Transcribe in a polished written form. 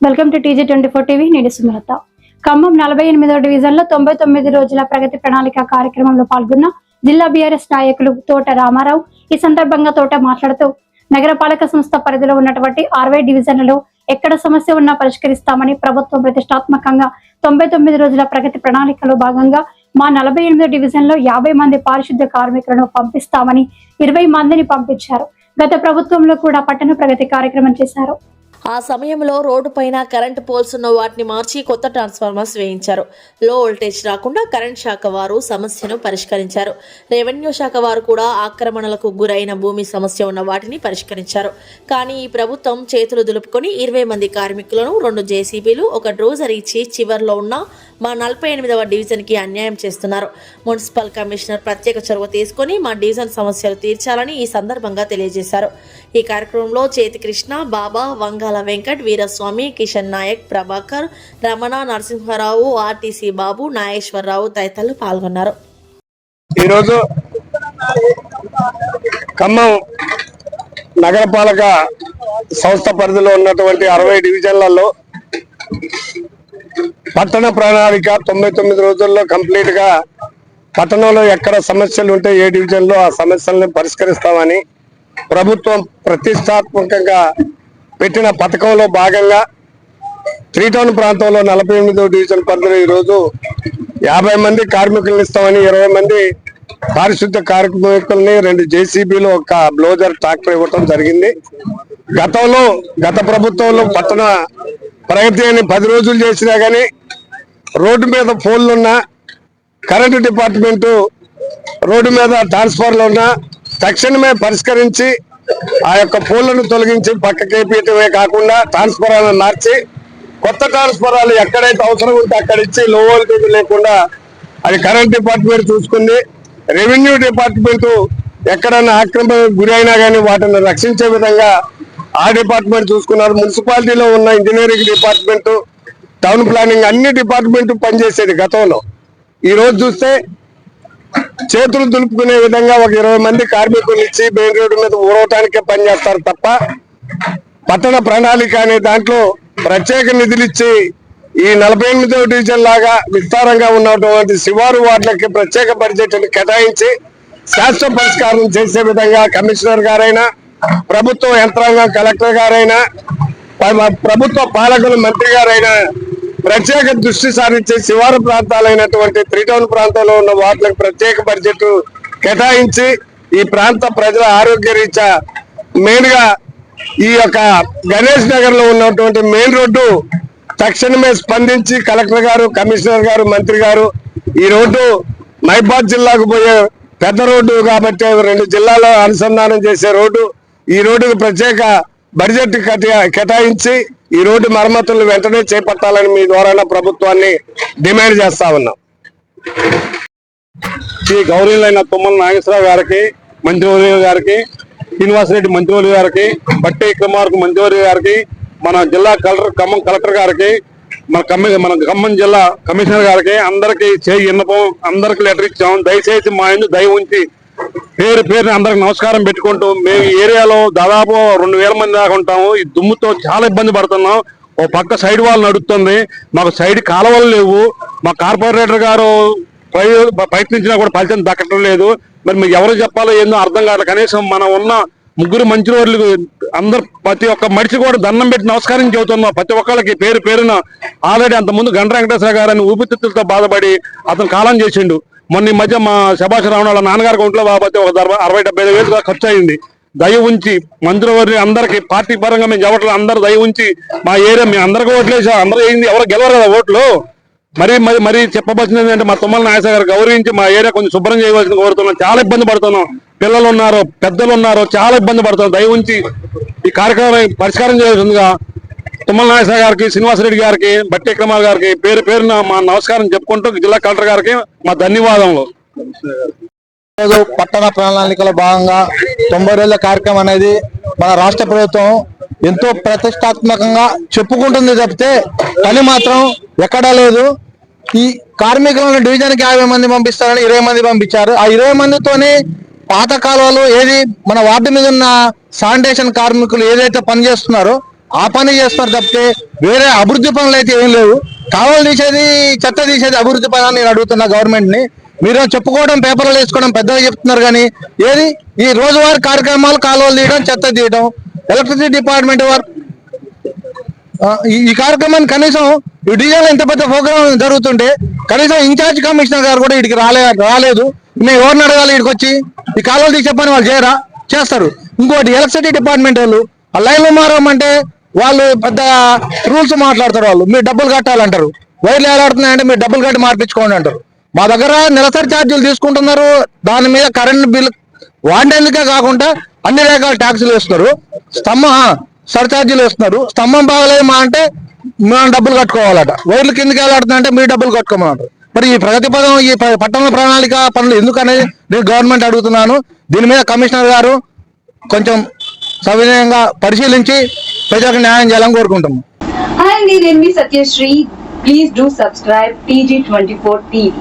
Welcome to TG24 TV. నేను సుమలత. ఖమ్మం 48వ డివిజన్లో 99 రోజుల ప్రగతి ప్రణాళిక కార్యక్రమంలో పాల్గొన్న జిల్లా బీఆర్ఎస్ నాయకులు తోట రామారావు ఈ సందర్భంగా తోట మాట్లాడుతూ నగరపాలక సంస్థ పరిధిలో ఉన్నటువంటి 60 డివిజన్లలో ఎక్కడ సమస్య ఉన్నా పరిష్కరిస్తామని ప్రభుత్వం ప్రతిష్టాత్మకంగా 99 రోజుల ప్రగతి ప్రణాళికలో భాగంగా మా 48వ డివిజన్లో 50 మంది పారిశుద్ధ్య కార్మికులను పంపిస్తామని 20 మందిని పంపించారు. గత ప్రభుత్వంలో కూడా పట్టణ ప్రగతి కార్యక్రమం చేశారు. ఆ సమయంలో రోడ్డు పైన కరెంటు పోల్స్ ఉన్న వాటిని మార్చి కొత్త ట్రాన్స్ఫార్మర్స్ వేయించారు. లో వోల్టేజ్ రాకుండా కరెంట్ శాఖ వారు సమస్యను పరిష్కరించారు. రెవెన్యూ శాఖ వారు కూడా ఆక్రమణలకు గురైన భూమి సమస్య ఉన్న వాటిని పరిష్కరించారు. కానీ ఈ ప్రభుత్వం చేతులు దులుపుకొని 20 మంది కార్మికులను 2 JCBలు 1 డ్రోజర్ ఇచ్చి చివర్లో ఉన్న మా 48వ డివిజన్కి అన్యాయం చేస్తున్నారు. మున్సిపల్ కమిషనర్ ప్రత్యేక చొరవ తీసుకొని మా డివిజన్ సమస్యలు తీర్చాలని ఈ సందర్భంగా తెలియజేశారు. ఈ కార్యక్రమంలో చేతి కృష్ణ, బాబా, వంగాల వెంకట్, వీరస్వామి, కిషన్ నాయక్, ప్రభాకర్, రమణ, నరసింహారావు, ఆర్టీసీ బాబు, నాగేశ్వరరావు తదితరులు పాల్గొన్నారు. ఈరోజు ఖమ్మం నగరపాలక సంస్థ పరిధిలో ఉన్నటువంటి 60 డివిజన్లలో పట్టణ ప్రణాళిక 99 రోజుల్లో కంప్లీట్ గా పట్టణంలో ఎక్కడ సమస్యలు ఉంటే ఏ డివిజన్లో ఆ సమస్యలను పరిష్కరిస్తామని ప్రభుత్వం ప్రతిష్టాత్మకంగా పెట్టిన పథకంలో భాగంగా 3 టౌన్ ప్రాంతంలో 48వ డివిజన్ పరిధిలో ఈరోజు 50 మంది కార్మికులను ఇస్తామని 20 మంది పారిశుద్ధ్య కార్మికుల్ని 2 JCBలు 1 బ్లోజర్ ట్రాక్టర్ ఇవ్వటం జరిగింది. గత ప్రభుత్వంలో పట్టణ ప్రగతి అని 10 రోజులు చేసినా కానీ రోడ్డు మీద ఫోన్లున్నా, కరెంటు డిపార్ట్మెంటు రోడ్డు మీద ట్రాన్స్ఫర్లు ఉన్నా తక్షణమే పరిష్కరించి ఆ యొక్క పోల్లను తొలగించి పక్కకేపీయటమే కాకుండా ట్రాన్స్ఫరాలను మార్చి కొత్త ట్రాన్స్ఫరాలు ఎక్కడైతే అవసరం ఉంటే అక్కడ ఇచ్చి లో వోల్టేజ్ లేకుండా అది కరెంట్ డిపార్ట్మెంట్ చూసుకుంది. రెవెన్యూ డిపార్ట్మెంట్ ఎక్కడైనా ఆక్రమణకు గురి అయినా కానీ వాటిని రక్షించే విధంగా ఆ డిపార్ట్మెంట్ చూసుకున్నారు. మున్సిపాలిటీలో ఉన్న ఇంజనీరింగ్ డిపార్ట్మెంట్, టౌన్ ప్లానింగ్ అన్ని డిపార్ట్మెంట్ పనిచేసేది గతంలో. ఈ రోజు చూస్తే చేతులు దులుపుకునే విధంగా ఒక 20 మంది కార్మికులు ఇచ్చి మెయిన్ రోడ్డు మీద ఊరవటానికే పనిచేస్తారు తప్ప పట్టణ ప్రణాళిక అనే దాంట్లో ప్రత్యేక నిధులు ఇచ్చి ఈ 48వ డివిజన్ లాగా విస్తారంగా ఉన్నటువంటి శివారు వార్డులకి ప్రత్యేక బడ్జెట్ కేటాయించి శాశ్వత పరిష్కారం చేసే విధంగా కమిషనర్ గారైనా, ప్రభుత్వ యంత్రాంగం కలెక్టర్ గారైనా, ప్రభుత్వ పాలకులు మంత్రి గారైనా ప్రత్యేక దృష్టి సారించి శివారు ప్రాంతాలైనటువంటి 3 టౌన్ ప్రాంతంలో ఉన్న వార్డులకు ప్రత్యేక బడ్జెట్ కేటాయించి ఈ ప్రాంత ప్రజల ఆరోగ్య రీత్యా మెయిన్ గా ఈ యొక్క గణేష్ నగర్ లో ఉన్నటువంటి మెయిన్ రోడ్డు తక్షణమే స్పందించి కలెక్టర్ గారు, కమిషనర్ గారు, మంత్రి గారు ఈ రోడ్డు మైబాద్ జిల్లాకు పోయే పెద్ద రోడ్డు కాబట్టి 2 జిల్లాలో అనుసంధానం చేసే రోడ్డు, ఈ రోడ్డుకు ప్రత్యేక బడ్జెట్ కేటాయించి ఈ రోడ్డు మరమ్మతులు వెంటనే చేపట్టాలని మీ ద్వారా ప్రభుత్వాన్ని డిమాండ్ చేస్తా ఉన్నాం. ఈ గౌరవులైన తుమ్మల నాగేశ్వరరావు గారికి, మంత్రివర్యులు గారికి, శ్రీనివాసరెడ్డి మంత్రివర్యులు గారికి, బట్టి కుమార్ మంత్రివర్యులు గారికి, మన జిల్లా ఖమ్మం కలెక్టర్ గారికి, మన ఖమ్మం జిల్లా కమిషనర్ గారికి అందరికి విన్నపం, అందరికి లెటర్ ఇచ్చాం. దయచేసి మా ఇందు దయ ఉంచి పేరుని అందరికి నమస్కారం పెట్టుకుంటూ మేము ఈ ఏరియాలో దాదాపు 2000 మంది దాకా ఉంటాము. ఈ దుమ్ముతో చాలా ఇబ్బంది పడుతున్నాం. ఓ పక్క సైడ్ వాల్ నడుస్తుంది, మాకు సైడ్ కాలువలు లేవు. మా కార్పొరేటర్ గారు ప్రయత్నించినా కూడా ఫలితం దక్కడం లేదు. మరి మీకు ఎవరు చెప్పాలో ఏందో అర్థం కాదు. కనీసం మనం ఉన్న 3 మంత్రివర్యులు అందరు ప్రతి ఒక్క మనిషి కూడా దండం పెట్టి నమస్కారం చెబుతున్నాం. ప్రతి ఒక్కళ్ళకి పేరున ఆల్రెడీ అంతకుముందు గండ్ర వెంకటేశ్వర గారని ఊపిరితిత్తులతో బాధపడి అతను కాలం చేసిండు. మొన్న ఈ మధ్య మా శభాష్ రావణ వాళ్ళ నాన్నగారికి ఒంట్లో బాబతే ఒక 60-70 వేలు ఖర్చు అయింది. దయ ఉంచి మంత్రివర్యులు అందరికి పార్టీ పరంగా మేము చెప్పట్లేదు, అందరు దయ ఉంచి మా ఏరియా మేము అందరికీ ఓట్లేసా, అందరూ అయింది, ఎవరు గెలవరు కదా ఓట్లు. మరి చెప్పవలసింది ఏంటంటే మా తుమ్మల నాగేశ్వర గారు గౌరవించి మా ఏరియా కొంచెం శుభ్రం చేయవలసింది కోరుతున్నాం. చాలా ఇబ్బంది పడుతున్నాం, పిల్లలు ఉన్నారు, పెద్దలు ఉన్నారు, చాలా ఇబ్బంది పడుతున్నాం. దయ ఉంచి ఈ కార్యక్రమం పరిష్కారం చేయవలసిందిగా తుమ్మల నాగేశ్వర గారికి, శ్రీనివాసరెడ్డి గారికి, బట్టి కుమార్ గారికి పేరున మా నమస్కారం చెప్పుకుంటూ జిల్లా కలెక్టర్ గారికి మా ధన్యవాదములు. పట్టణ ప్రణాళికలో భాగంగా 90 రోజుల కార్యక్రమం అనేది మన రాష్ట్ర ప్రభుత్వం ఎంతో ప్రతిష్టాత్మకంగా చెప్పుకుంటుంది తప్పితే పని మాత్రం ఎక్కడా లేదు. ఈ కార్మికులను డివిజన్కి 50 మంది పంపిస్తారని 20 మంది పంపించారు. ఆ 20 మందితోనే పాత కాలువలు ఏది మన వార్డు మీద ఉన్న శానిటేషన్ కార్మికులు ఏదైతే పనిచేస్తున్నారో ఆ పని చేస్తారు తప్పితే వేరే అభివృద్ధి పనులు అయితే ఏం లేవు. కాలువలు తీసేది, చెత్త తీసేది అభివృద్ధి పని అని నేను అడుగుతున్నా గవర్నమెంట్ ని. మీరు చెప్పుకోవడం, పేపర్లు వేసుకోవడం పెద్దగా చెప్తున్నారు, కానీ ఏది ఈ రోజువారీ కార్యక్రమాలు కాలువలు తీయడం, చెత్త తీయడం, ఎలక్ట్రిసిటీ డిపార్ట్మెంట్ వారు ఈ కార్యక్రమాన్ని కనీసం ఈ డిజైన్ ఇంత పెద్ద ప్రోగ్రామ్ జరుగుతుంటే కనీసం ఇన్ఛార్జ్ కమిషనర్ గారు కూడా ఇక్కడికి రాలేదు. మేము ఎవరిని అడగాలి? ఇక్కడికి వచ్చి ఈ కాలువలు తీసే పని వాళ్ళు చేయరా? చేస్తారు. ఇంకోటి ఎలక్ట్రిసిటీ డిపార్ట్మెంట్ వాళ్ళు ఆ లైన్లు మారమంటే వాళ్ళు పెద్ద రూల్స్ మాట్లాడతారు. వాళ్ళు మీరు డబ్బులు కట్టాలంటారు, వైర్లు ఏలాడుతున్నాయంటే మీరు డబ్బులు కట్టి మార్పించుకోండి అంటారు. మా దగ్గర నెలసరి ఛార్జీలు తీసుకుంటున్నారు, దాని మీద కరెంట్ బిల్ వాడేందుకే కాకుండా అన్ని రకాల ట్యాక్సులు వేస్తున్నారు. సర్ఛార్జీలు వేస్తున్నారు. స్తంభం బాగలేదు మా అంటే మనం డబ్బులు కట్టుకోవాలట, వైర్లు కిందకి వెళ్ళాడుతున్నా అంటే మీరు డబ్బులు కట్టుకోమన్నారు. మరి ఈ ప్రగతి పదం, ఈ పట్టణ ప్రణాళిక పనులు ఎందుకనేది నేను గవర్నమెంట్ అడుగుతున్నాను. దీని మీద కమిషనర్ గారు కొంచెం సవినయంగా పరిశీలించి ప్రజలకు న్యాయం చేయాలని కోరుకుంటున్నాం. Hi, నేను మీ Satyasri. Please do subscribe TG24 TV.